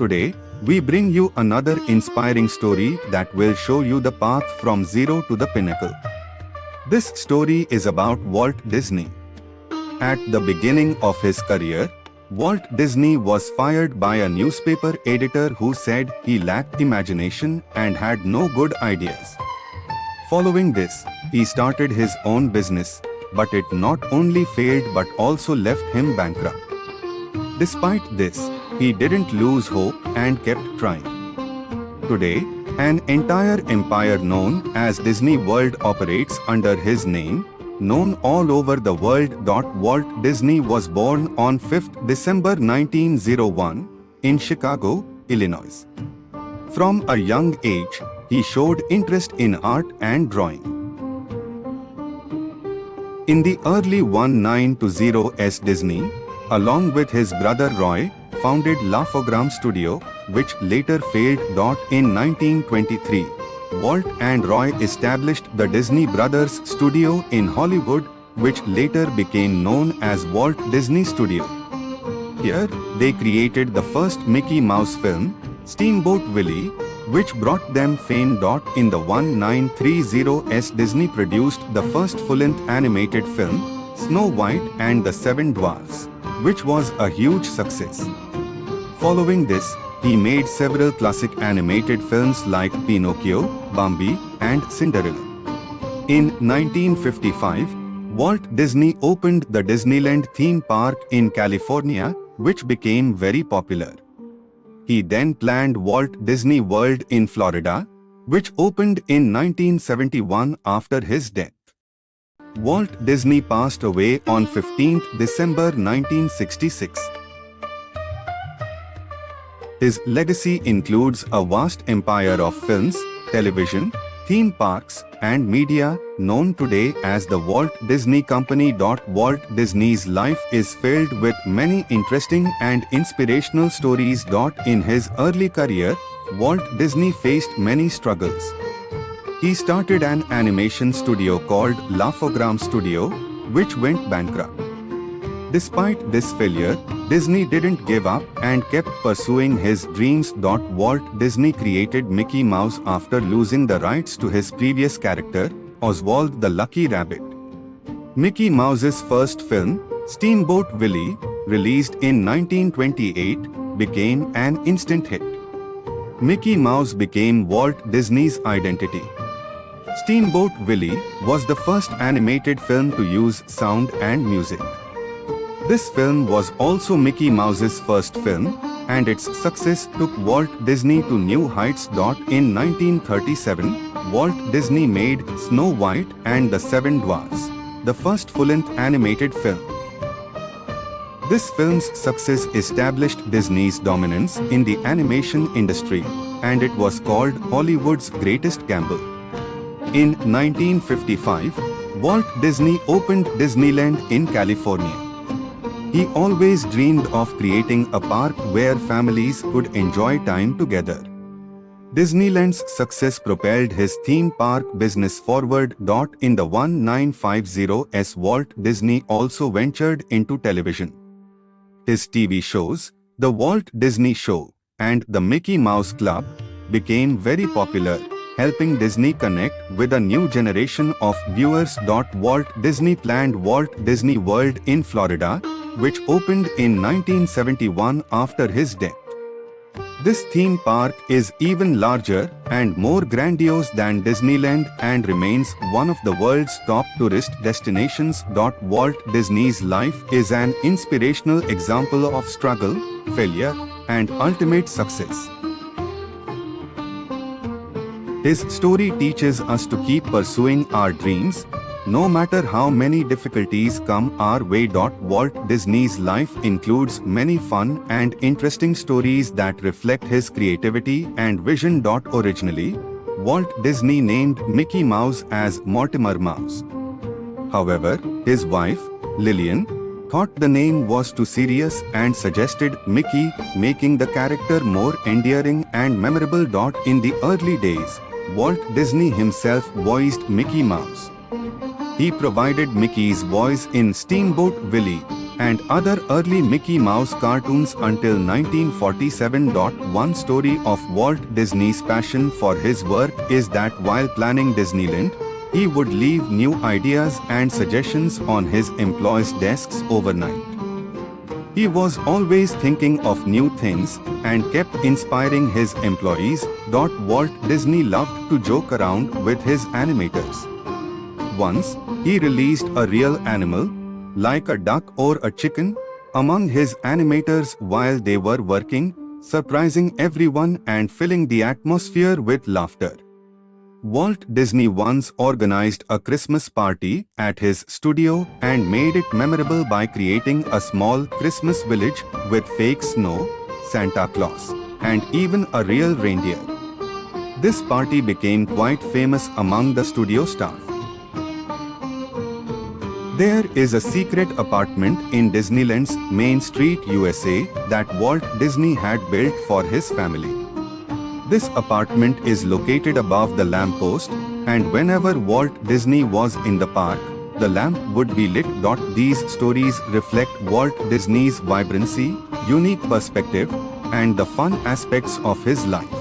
Today, we bring you another inspiring story that will show you the path from zero to the pinnacle. This story is about Walt Disney. At the beginning of his career, Walt Disney was fired by a newspaper editor who said he lacked imagination and had no good ideas. Following this, he started his own business, but it not only failed but also left him bankrupt. Despite this, he didn't lose hope and kept trying. Today, an entire empire known as Disney World operates under his name, known all over the world. Walt Disney was born on 5th December 1901 in Chicago, Illinois. From a young age, he showed interest in art and drawing. In the early 1920s, Disney, along with his brother Roy, founded Laugh-O-Gram Studio, which later failed. In 1923, Walt and Roy established the Disney Brothers Studio in Hollywood, which later became known as Walt Disney Studio. Here, they created the first Mickey Mouse film, Steamboat Willie, which brought them fame. In the 1930s, Disney produced the first full-length animated film, Snow White and the Seven Dwarfs, which was a huge success. Following this, he made several classic animated films like Pinocchio, Bambi, and Cinderella. In 1955, Walt Disney opened the Disneyland theme park in California, which became very popular. He then planned Walt Disney World in Florida, which opened in 1971 after his death. Walt Disney passed away on 15th December 1966. His legacy includes a vast empire of films, television, theme parks, and media, known today as the Walt Disney Company. Walt Disney's life is filled with many interesting and inspirational stories. In his early career, Walt Disney faced many struggles. He started an animation studio called Laugh-O-Gram Studio, which went bankrupt. Despite this failure, Disney didn't give up and kept pursuing his dreams. Walt Disney created Mickey Mouse after losing the rights to his previous character, Oswald the Lucky Rabbit. Mickey Mouse's first film, Steamboat Willie, released in 1928, became an instant hit. Mickey Mouse became Walt Disney's identity. Steamboat Willie was the first animated film to use sound and music. This film was also Mickey Mouse's first film, and its success took Walt Disney to new heights. In 1937, Walt Disney made Snow White and the Seven Dwarfs, the first full-length animated film. This film's success established Disney's dominance in the animation industry, and it was called Hollywood's greatest gamble. In 1955, Walt Disney opened Disneyland in California. He always dreamed of creating a park where families could enjoy time together. Disneyland's success propelled his theme park business forward. In the 1950s, Walt Disney also ventured into television. His TV shows, The Walt Disney Show and The Mickey Mouse Club, became very popular, helping Disney connect with a new generation of viewers. Walt Disney planned Walt Disney World in Florida, which opened in 1971 after his death. This theme park is even larger and more grandiose than Disneyland and remains one of the world's top tourist destinations. Walt Disney's life is an inspirational example of struggle, failure, and ultimate success. His story teaches us to keep pursuing our dreams, no matter how many difficulties come our way. Walt Disney's life includes many fun and interesting stories that reflect his creativity and vision. Originally, Walt Disney named Mickey Mouse as Mortimer Mouse. However, his wife, Lillian, thought the name was too serious and suggested Mickey, making the character more endearing and memorable. In the early days, Walt Disney himself voiced Mickey Mouse. He provided Mickey's voice in Steamboat Willie and other early Mickey Mouse cartoons until 1947. One story of Walt Disney's passion for his work is that while planning Disneyland, he would leave new ideas and suggestions on his employees' desks overnight. He was always thinking of new things and kept inspiring his employees. Walt Disney loved to joke around with his animators. Once, he released a real animal, like a duck or a chicken, among his animators while they were working, surprising everyone and filling the atmosphere with laughter. Walt Disney once organized a Christmas party at his studio and made it memorable by creating a small Christmas village with fake snow, Santa Claus, and even a real reindeer. This party became quite famous among the studio staff. There is a secret apartment in Disneyland's Main Street, USA, that Walt Disney had built for his family. This apartment is located above the lamppost, and whenever Walt Disney was in the park, the lamp would be lit. These stories reflect Walt Disney's vibrancy, unique perspective, and the fun aspects of his life.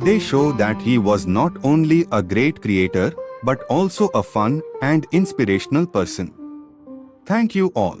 They show that he was not only a great creator, but also a fun and inspirational person. Thank you all.